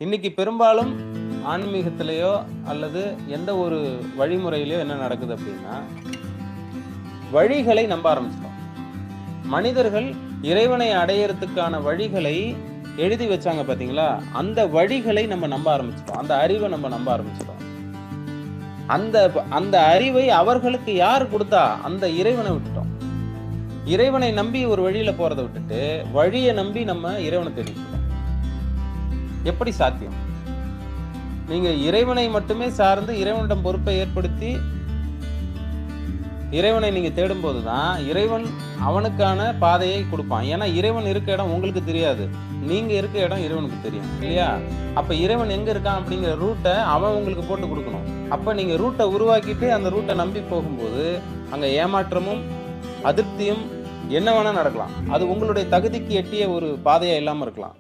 இன்னைக்கு பெரும்பாலும் ஆன்மீகத்திலேயோ அல்லது எந்த ஒரு வழிமுறையிலையோ என்ன நடக்குது அப்படின்னா, வழிகளை நம்ப ஆரம்பிச்சிட்டோம். மனிதர்கள் இறைவனை அடையறதுக்கான வழிகளை எழுதி வச்சாங்க பாத்தீங்களா, அந்த வழிகளை நம்ம நம்ப ஆரம்பிச்சிட்டோம். அந்த அறிவை நம்ம நம்ப ஆரம்பிச்சிட்டோம். அந்த அந்த அறிவை அவர்களுக்கு யார் கொடுத்தா? அந்த இறைவனை விட்டுட்டோம். இறைவனை நம்பி ஒரு வழியில போறதை விட்டுட்டு வழியை நம்பி நம்ம இறைவனை தேடிட்டோம். எப்படி சாத்தியம்? நீங்க இறைவனை மட்டுமே சார்ந்து இறைவனிடம் பொறுப்பை ஏற்படுத்தி இறைவனை நீங்க தேடும் போதுதான் இறைவன் அவனுக்கான பாதையை கொடுப்பான். ஏன்னா இறைவன் இருக்க இடம் உங்களுக்கு தெரியாது, நீங்க இருக்க இடம் இறைவனுக்கு தெரியும் இல்லையா? அப்ப இறைவன் எங்க இருக்கான் அப்படிங்கிற ரூட்டை அவன் உங்களுக்கு போட்டு கொடுக்கணும். அப்ப நீங்க ரூட்டை உருவாக்கிட்டு அந்த ரூட்டை நம்பி போகும்போது அங்க ஏமாற்றமும் அதிருப்தியும் என்ன வேணா நடக்கலாம். அது உங்களுடைய தகுதிக்கு எட்டிய ஒரு பாதையா இல்லாம இருக்கலாம்.